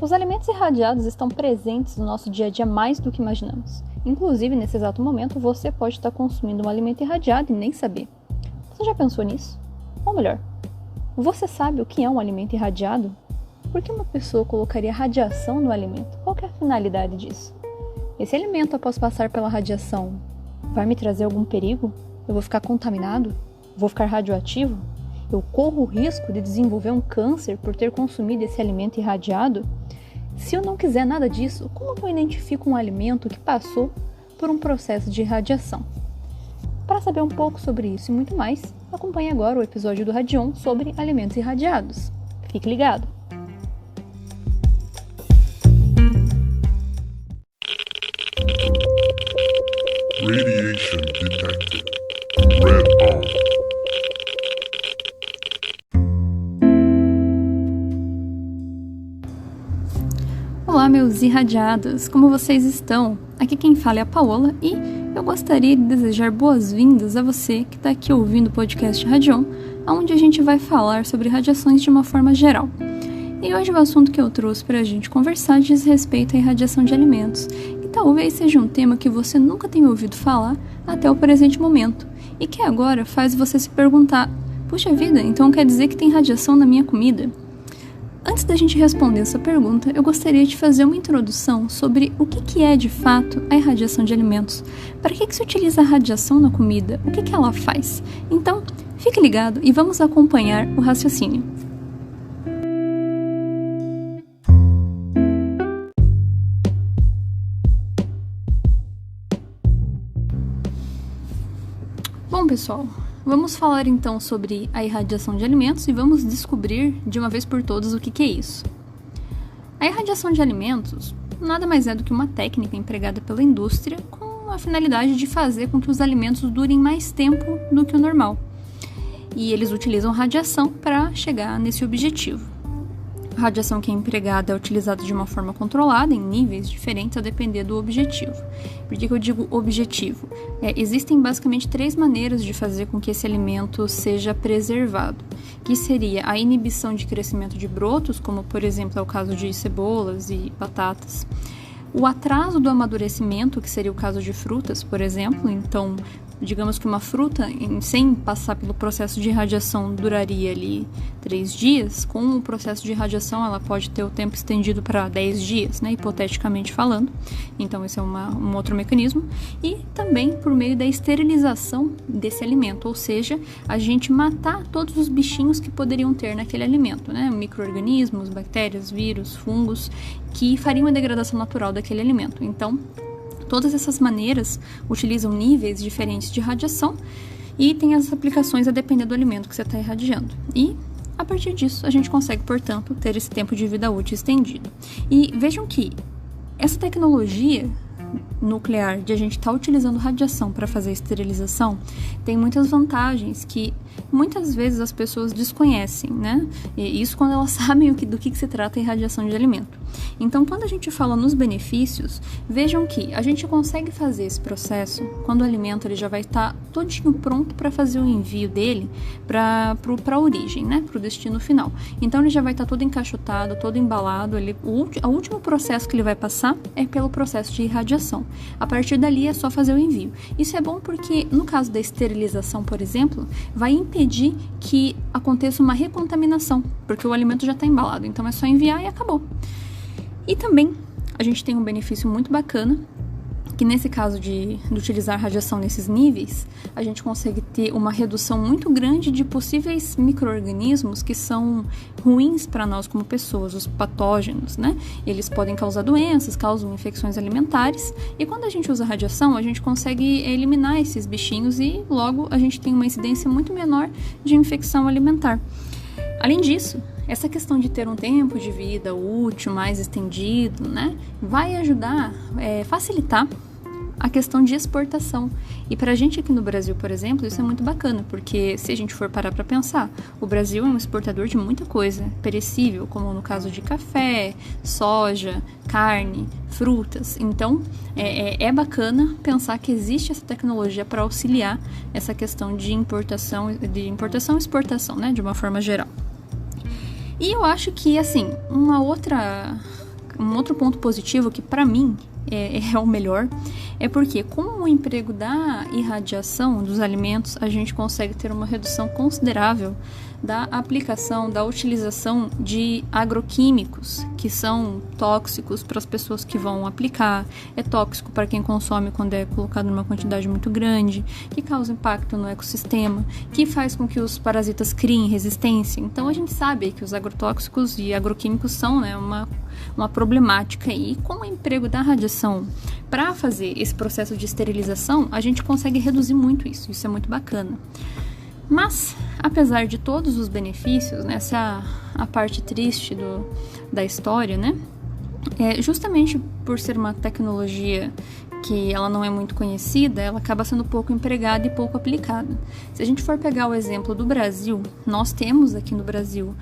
Os alimentos irradiados estão presentes no nosso dia a dia mais do que imaginamos. Inclusive, nesse exato momento, você pode estar consumindo um alimento irradiado e nem saber. Você já pensou nisso? Ou melhor, você sabe o que é um alimento irradiado? Por que uma pessoa colocaria radiação no alimento? Qual que é a finalidade disso? Esse alimento, após passar pela radiação, vai me trazer algum perigo? Eu vou ficar contaminado? Vou ficar radioativo? Eu corro o risco de desenvolver um câncer por ter consumido esse alimento irradiado? Se eu não quiser nada disso, como eu identifico um alimento que passou por um processo de irradiação? Para saber um pouco sobre isso e muito mais, acompanhe agora o episódio do Radion sobre alimentos irradiados. Fique ligado! Radiation detected. Red on. Olá, meus irradiados! Como vocês estão? Aqui quem fala é a Paola e eu gostaria de desejar boas-vindas a você que está aqui ouvindo o podcast Radion, onde a gente vai falar sobre radiações de uma forma geral. E hoje o assunto que eu trouxe para a gente conversar diz respeito à irradiação de alimentos. E talvez seja um tema que você nunca tenha ouvido falar até o presente momento, e que agora faz você se perguntar: puxa vida, então quer dizer que tem radiação na minha comida? Antes da gente responder essa pergunta, eu gostaria de fazer uma introdução sobre o que é de fato a irradiação de alimentos. Para que se utiliza a radiação na comida? O que ela faz? Então, fique ligado e vamos acompanhar o raciocínio. Bom, pessoal, vamos falar então sobre a irradiação de alimentos e vamos descobrir de uma vez por todas o que é isso. A irradiação de alimentos nada mais é do que uma técnica empregada pela indústria com a finalidade de fazer com que os alimentos durem mais tempo do que o normal. E eles utilizam radiação para chegar nesse objetivo. A radiação que é empregada é utilizada de uma forma controlada, em níveis diferentes, a depender do objetivo. Por que eu digo objetivo? Existem basicamente 3 maneiras de fazer com que esse alimento seja preservado, que seria a inibição de crescimento de brotos, como por exemplo é o caso de cebolas e batatas, o atraso do amadurecimento, que seria o caso de frutas, por exemplo. Então, digamos que uma fruta, sem passar pelo processo de irradiação, duraria ali 3 dias. Com o processo de irradiação, ela pode ter o tempo estendido para 10 dias, né, hipoteticamente falando. Então, esse é um outro mecanismo. E também por meio da esterilização desse alimento, ou seja, a gente matar todos os bichinhos que poderiam ter naquele alimento, né, micro-organismos, bactérias, vírus, fungos, que fariam a degradação natural daquele alimento. Então, todas essas maneiras utilizam níveis diferentes de radiação e tem as aplicações a depender do alimento que você está irradiando. E, a partir disso, a gente consegue, portanto, ter esse tempo de vida útil estendido. E vejam que essa tecnologia nuclear de a gente estar utilizando radiação para fazer a esterilização tem muitas vantagens que muitas vezes as pessoas desconhecem, né? E isso quando elas sabem do que se trata a irradiação de alimento. Então, quando a gente fala nos benefícios, vejam que a gente consegue fazer esse processo quando o alimento ele já vai estar todinho pronto para fazer o envio dele para a origem, né? Para o destino final. Então, ele já vai estar todo encaixotado, todo embalado. O último processo que ele vai passar é pelo processo de irradiação. A partir dali é só fazer o envio. Isso é bom porque, no caso da esterilização, por exemplo, vai impedir que aconteça uma recontaminação, porque o alimento já está embalado. Então, é só enviar e acabou. E também a gente tem um benefício muito bacana, que nesse caso de utilizar radiação nesses níveis, a gente consegue ter uma redução muito grande de possíveis micro-organismos que são ruins para nós como pessoas, os patógenos, né? Eles podem causar doenças, causam infecções alimentares, e quando a gente usa radiação, a gente consegue eliminar esses bichinhos e logo a gente tem uma incidência muito menor de infecção alimentar. Além disso, essa questão de ter um tempo de vida útil mais estendido, né, vai ajudar, facilitar a questão de exportação. E para a gente aqui no Brasil, por exemplo, isso é muito bacana, porque se a gente for parar para pensar, o Brasil é um exportador de muita coisa perecível, como no caso de café, soja, carne, frutas. Então, é bacana pensar que existe essa tecnologia para auxiliar essa questão de importação e exportação, né, de uma forma geral. E eu acho que, assim, uma outra um outro ponto positivo que para mim é o melhor, é porque com o emprego da irradiação dos alimentos, a gente consegue ter uma redução considerável da aplicação, da utilização de agroquímicos, que são tóxicos para as pessoas que vão aplicar, é tóxico para quem consome quando é colocado numa quantidade muito grande, que causa impacto no ecossistema, que faz com que os parasitas criem resistência. Então a gente sabe que os agrotóxicos e agroquímicos são, né, uma problemática, e com o emprego da radiação para fazer esse processo de esterilização, a gente consegue reduzir muito isso é muito bacana. Mas, apesar de todos os benefícios, né, essa é a parte triste da história, né, justamente por ser uma tecnologia que ela não é muito conhecida, ela acaba sendo pouco empregada e pouco aplicada. Se a gente for pegar o exemplo do Brasil, nós temos aqui no Brasil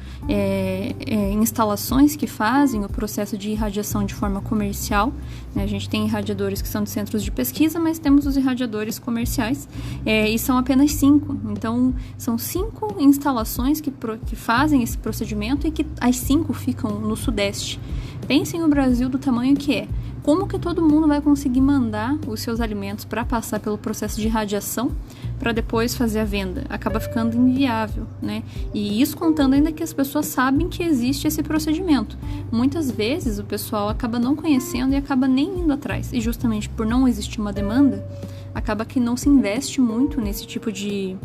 instalações que fazem o processo de irradiação de forma comercial, né? A gente tem irradiadores que são de centros de pesquisa, mas temos os irradiadores comerciais, e são apenas 5. Então, são 5 instalações que fazem esse procedimento, e que as 5 ficam no Sudeste. Pensem o Brasil do tamanho que é. Como que todo mundo vai conseguir mandar os seus alimentos para passar pelo processo de radiação para depois fazer a venda? Acaba ficando inviável, né? E isso contando ainda que as pessoas sabem que existe esse procedimento. Muitas vezes o pessoal acaba não conhecendo e acaba nem indo atrás. E justamente por não existir uma demanda, acaba que não se investe muito nesse tipo de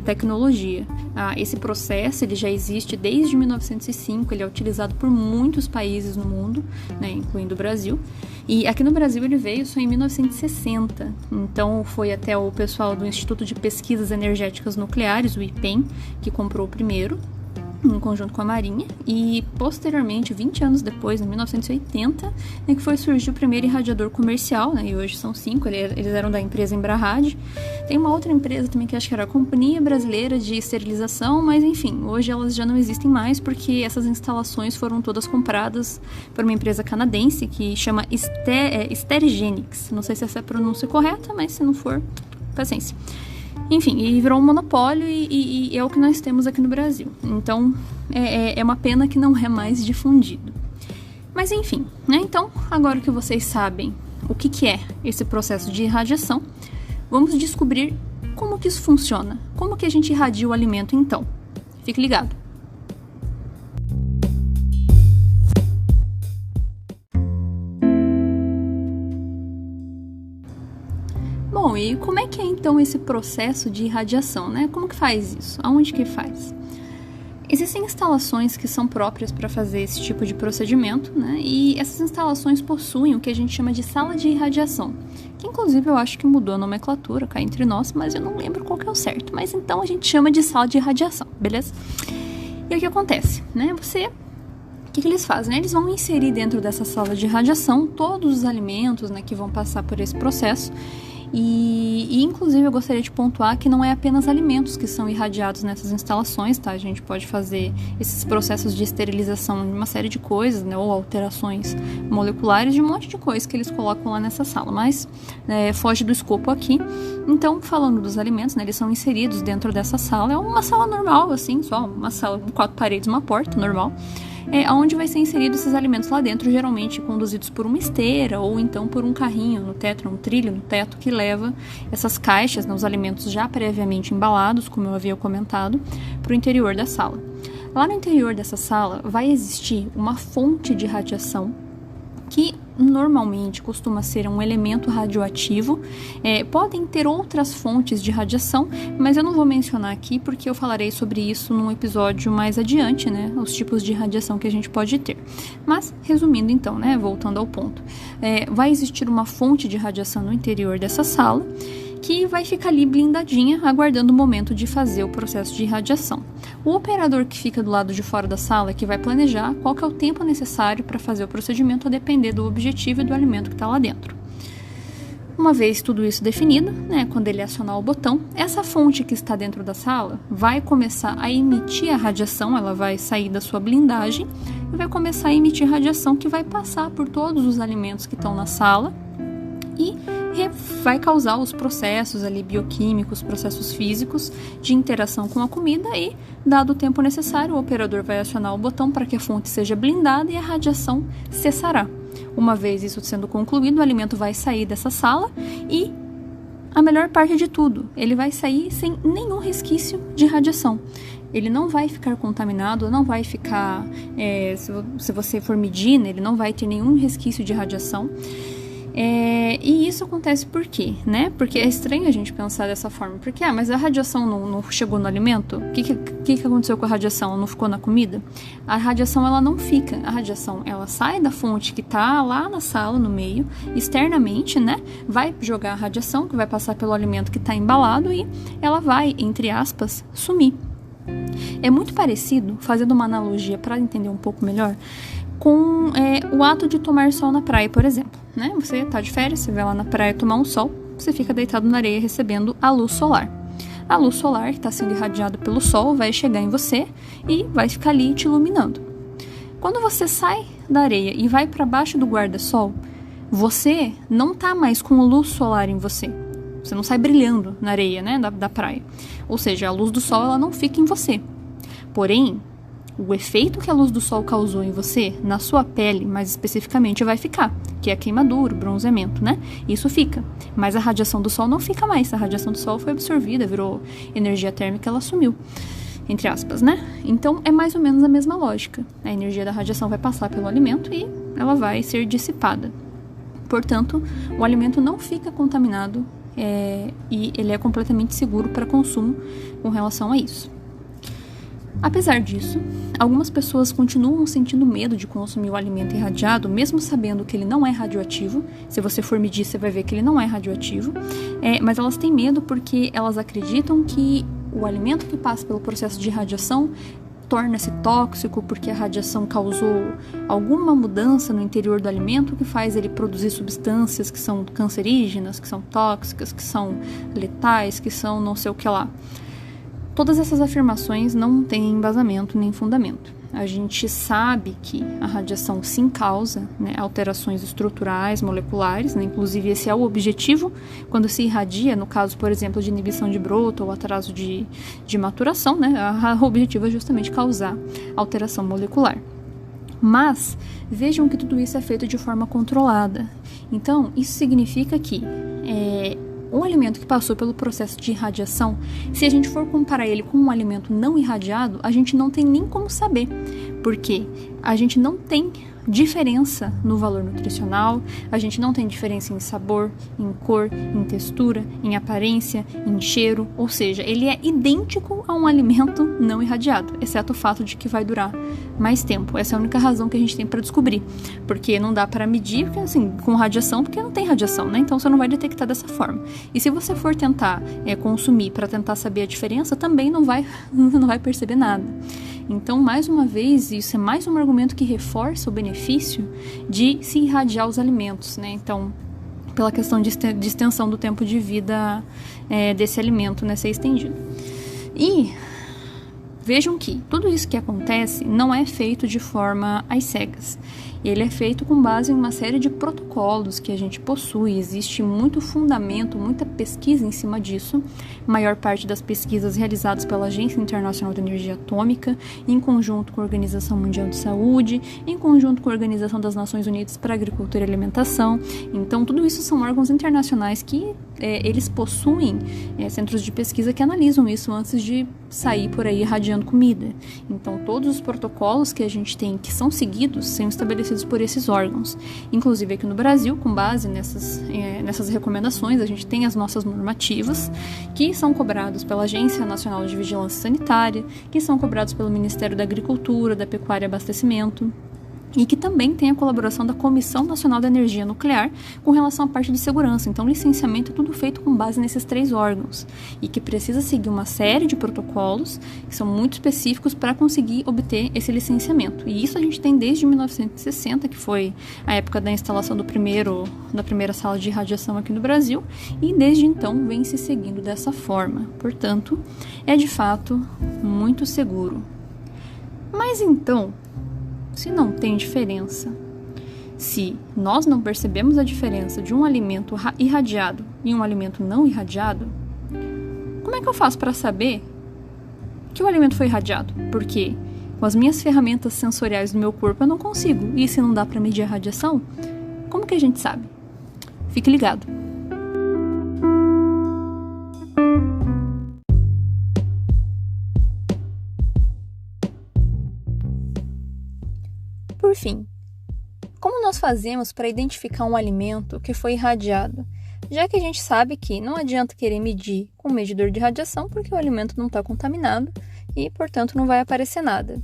tecnologia. Esse processo ele já existe desde 1905, ele é utilizado por muitos países no mundo, né, incluindo o Brasil. E aqui no Brasil ele veio só em 1960, então foi até o pessoal do Instituto de Pesquisas Energéticas Nucleares, o IPEN, que comprou o primeiro, em conjunto com a Marinha, e posteriormente, 20 anos depois, em 1980, que foi surgir o primeiro irradiador comercial, né, e hoje são 5, eles eram da empresa Embrarrad. Tem uma outra empresa também que acho que era a Companhia Brasileira de Esterilização, mas enfim, hoje elas já não existem mais porque essas instalações foram todas compradas por uma empresa canadense que chama Sterigenics. Não sei se essa é a pronúncia correta, mas se não for, paciência. Enfim, e virou um monopólio e é o que nós temos aqui no Brasil. Então, é uma pena que não é mais difundido. Mas enfim, né? Então, agora que vocês sabem o que é esse processo de irradiação, vamos descobrir como que isso funciona. Como que a gente irradia o alimento, então? Fique ligado. Bom, e como é que é então esse processo de irradiação, né? Como que faz isso? Aonde que faz? Existem instalações que são próprias para fazer esse tipo de procedimento, né? E essas instalações possuem o que a gente chama de sala de irradiação, que inclusive eu acho que mudou a nomenclatura cá entre nós, mas eu não lembro qual que é o certo. Mas então a gente chama de sala de irradiação, beleza? E o que acontece, né? O que eles fazem? Eles vão inserir dentro dessa sala de irradiação todos os alimentos, né, que vão passar por esse processo. E inclusive eu gostaria de pontuar que não é apenas alimentos que são irradiados nessas instalações, tá? A gente pode fazer esses processos de esterilização de uma série de coisas, né? Ou alterações moleculares de um monte de coisa que eles colocam lá nessa sala, mas foge do escopo aqui. Então, falando dos alimentos, né? Eles são inseridos dentro dessa sala. É uma sala normal, assim, só uma sala com 4 paredes, uma porta normal. Onde vai ser inserido esses alimentos lá dentro, geralmente conduzidos por uma esteira ou então por um carrinho no teto, um trilho no teto que leva essas caixas, né, os alimentos já previamente embalados, como eu havia comentado, para o interior da sala. Lá no interior dessa sala vai existir uma fonte de radiação que normalmente costuma ser um elemento radioativo. Podem ter outras fontes de radiação, mas eu não vou mencionar aqui porque eu falarei sobre isso num episódio mais adiante, né? Os tipos de radiação que a gente pode ter. Mas, resumindo então, né? Voltando ao ponto. Vai existir uma fonte de radiação no interior dessa sala que vai ficar ali blindadinha, aguardando o momento de fazer o processo de irradiação. O operador que fica do lado de fora da sala que vai planejar qual que é o tempo necessário para fazer o procedimento, a depender do objetivo e do alimento que está lá dentro. Uma vez tudo isso definido, né, quando ele acionar o botão, essa fonte que está dentro da sala vai começar a emitir a radiação, ela vai sair da sua blindagem e vai começar a emitir radiação que vai passar por todos os alimentos que estão na sala e vai causar os processos ali bioquímicos, processos físicos de interação com a comida e, dado o tempo necessário, o operador vai acionar o botão para que a fonte seja blindada e a radiação cessará. Uma vez isso sendo concluído, o alimento vai sair dessa sala e, a melhor parte de tudo, ele vai sair sem nenhum resquício de radiação. Ele não vai ficar contaminado, não vai ficar, se você for medir, né, ele não vai ter nenhum resquício de radiação. E isso acontece por quê? Né? Porque é estranho a gente pensar dessa forma. Porque, mas a radiação não chegou no alimento? O que aconteceu com a radiação? Ela não ficou na comida? A radiação, ela não fica. A radiação, ela sai da fonte que está lá na sala, no meio, externamente, né? Vai jogar a radiação, que vai passar pelo alimento que está embalado e ela vai, entre aspas, sumir. É muito parecido, fazendo uma analogia para entender um pouco melhor, com o ato de tomar sol na praia, por exemplo. Né? Você está de férias, você vai lá na praia tomar um sol, você fica deitado na areia recebendo a luz solar. A luz solar, que está sendo irradiada pelo sol, vai chegar em você e vai ficar ali te iluminando. Quando você sai da areia e vai para baixo do guarda-sol, você não está mais com luz solar em você. Você não sai brilhando na areia, né, da praia. Ou seja, a luz do sol ela não fica em você. Porém, o efeito que a luz do sol causou em você, na sua pele, mais especificamente, vai ficar, que é a queimadura, o bronzeamento, né? Isso fica. Mas a radiação do sol não fica mais. A radiação do sol foi absorvida, virou energia térmica, ela sumiu, entre aspas, né? Então, é mais ou menos a mesma lógica. A energia da radiação vai passar pelo alimento e ela vai ser dissipada. Portanto, o alimento não fica contaminado e ele é completamente seguro para consumo com relação a isso. Apesar disso, algumas pessoas continuam sentindo medo de consumir o alimento irradiado, mesmo sabendo que ele não é radioativo. Se você for medir, você vai ver que ele não é radioativo. Mas elas têm medo porque elas acreditam que o alimento que passa pelo processo de irradiação torna-se tóxico porque a radiação causou alguma mudança no interior do alimento que faz ele produzir substâncias que são cancerígenas, que são tóxicas, que são letais, que são não sei o que lá. Todas essas afirmações não têm embasamento nem fundamento. A gente sabe que a radiação sim causa, né, alterações estruturais, moleculares, né, inclusive esse é o objetivo quando se irradia, no caso, por exemplo, de inibição de broto ou atraso de maturação, né, o objetivo é justamente causar alteração molecular. Mas vejam que tudo isso é feito de forma controlada. Então, isso significa que um alimento que passou pelo processo de irradiação, se a gente for comparar ele com um alimento não irradiado, a gente não tem nem como saber, porque a gente não tem diferença no valor nutricional, a gente não tem diferença em sabor, em cor, em textura, em aparência, em cheiro, ou seja, ele é idêntico a um alimento não irradiado, exceto o fato de que vai durar mais tempo. Essa é a única razão que a gente tem para descobrir, porque não dá para medir com radiação, porque não tem radiação, né? Então você não vai detectar dessa forma. E se você for tentar consumir para tentar saber a diferença, também não vai perceber nada. Então, mais uma vez, isso é mais um argumento que reforça o benefício de se irradiar os alimentos, né? Então, pela questão de extensão do tempo de vida desse alimento, né, ser estendido. E vejam que tudo isso que acontece não é feito de forma às cegas. Ele é feito com base em uma série de protocolos que a gente possui. Existe muito fundamento, muita pesquisa em cima disso. A maior parte das pesquisas realizadas pela Agência Internacional de Energia Atômica, em conjunto com a Organização Mundial de Saúde, em conjunto com a Organização das Nações Unidas para a Agricultura e Alimentação. Então, tudo isso são órgãos internacionais que eles possuem centros de pesquisa que analisam isso antes de sair por aí irradiando comida. Então, todos os protocolos que a gente tem que são seguidos são estabelecidos por esses órgãos. Inclusive aqui no Brasil, com base nessas recomendações, a gente tem as nossas normativas que são cobradas pela Agência Nacional de Vigilância Sanitária, que são cobrados pelo Ministério da Agricultura, da Pecuária e Abastecimento, e que também tem a colaboração da Comissão Nacional da Energia Nuclear com relação à parte de segurança. Então, licenciamento é tudo feito com base nesses 3 órgãos e que precisa seguir uma série de protocolos que são muito específicos para conseguir obter esse licenciamento. E isso a gente tem desde 1960, que foi a época da instalação da primeira sala de irradiação aqui no Brasil, e desde então vem se seguindo dessa forma. Portanto, é de fato muito seguro. Mas então, se não tem diferença, Se nós não percebemos a diferença de um alimento irradiado e um alimento não irradiado, como é que eu faço para saber que o alimento foi irradiado? Porque com as minhas ferramentas sensoriais do meu corpo eu não consigo. E se não dá para medir a radiação, como que a gente sabe? Fique ligado. Por fim, como nós fazemos para identificar um alimento que foi irradiado? Já que a gente sabe que não adianta querer medir com um medidor de radiação porque o alimento não está contaminado e, portanto, não vai aparecer nada.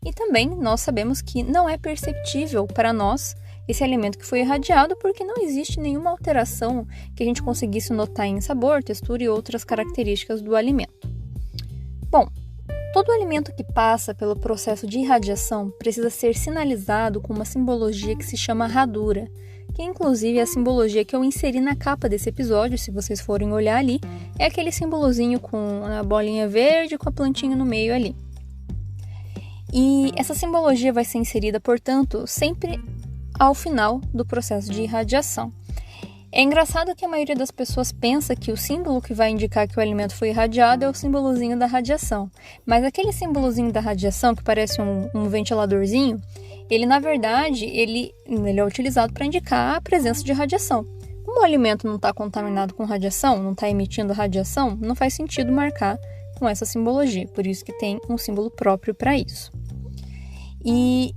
E também nós sabemos que não é perceptível para nós esse alimento que foi irradiado porque não existe nenhuma alteração que a gente conseguisse notar em sabor, textura e outras características do alimento. Bom, todo alimento que passa pelo processo de irradiação precisa ser sinalizado com uma simbologia que se chama radura, que inclusive é a simbologia que eu inseri na capa desse episódio, se vocês forem olhar ali, é aquele simbolozinho com a bolinha verde com a plantinha no meio ali. E essa simbologia vai ser inserida, portanto, sempre ao final do processo de irradiação. É engraçado que a maioria das pessoas pensa que o símbolo que vai indicar que o alimento foi irradiado é o símbolozinho da radiação. Mas aquele símbolozinho da radiação, que parece um ventiladorzinho, ele na verdade ele é utilizado para indicar a presença de radiação. Como o alimento não está contaminado com radiação, não está emitindo radiação, não faz sentido marcar com essa simbologia. Por isso que tem um símbolo próprio para isso. E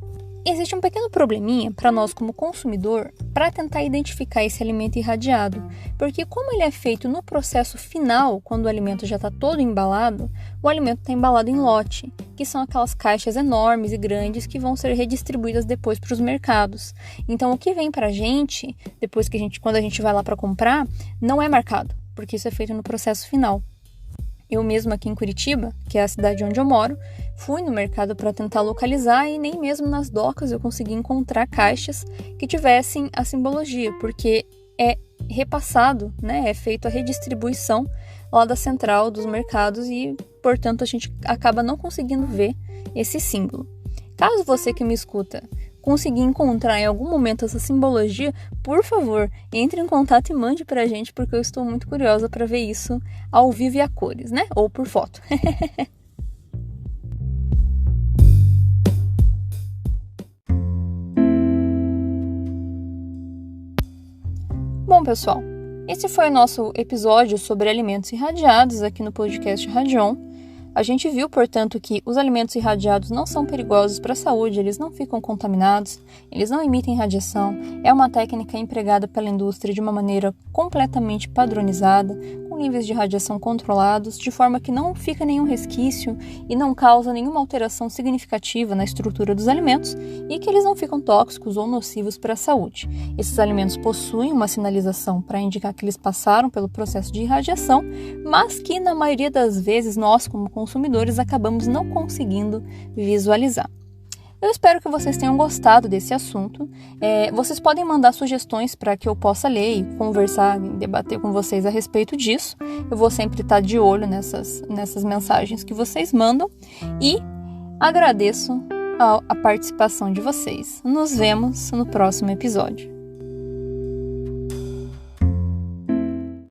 existe um pequeno probleminha para nós como consumidor para tentar identificar esse alimento irradiado, porque como ele é feito no processo final, quando o alimento já está todo embalado, o alimento está embalado em lote, que são aquelas caixas enormes e grandes que vão ser redistribuídas depois para os mercados. Então o que vem para a gente, depois que quando a gente vai lá para comprar, não é marcado, porque isso é feito no processo final. Eu mesmo aqui em Curitiba, que é a cidade onde eu moro, fui no mercado para tentar localizar e nem mesmo nas docas eu consegui encontrar caixas que tivessem a simbologia, porque é repassado, né? É feita a redistribuição lá da central dos mercados e, portanto, a gente acaba não conseguindo ver esse símbolo. Caso você que me escuta conseguir encontrar em algum momento essa simbologia, por favor, entre em contato e mande pra gente, porque eu estou muito curiosa para ver isso ao vivo e a cores, né? Ou por foto. Bom, pessoal, esse foi o nosso episódio sobre alimentos irradiados aqui no podcast Radion. A gente viu, portanto, que os alimentos irradiados não são perigosos para a saúde, eles não ficam contaminados, eles não emitem radiação. É uma técnica empregada pela indústria de uma maneira completamente padronizada, com níveis de radiação controlados, de forma que não fica nenhum resquício e não causa nenhuma alteração significativa na estrutura dos alimentos e que eles não ficam tóxicos ou nocivos para a saúde. Esses alimentos possuem uma sinalização para indicar que eles passaram pelo processo de irradiação, mas que na maioria das vezes nós, como consumidores, acabamos não conseguindo visualizar. Eu espero que vocês tenham gostado desse assunto. Vocês podem mandar sugestões para que eu possa ler e conversar e debater com vocês a respeito disso. Eu vou sempre estar de olho nessas mensagens que vocês mandam e agradeço a participação de vocês. Nos vemos no próximo episódio.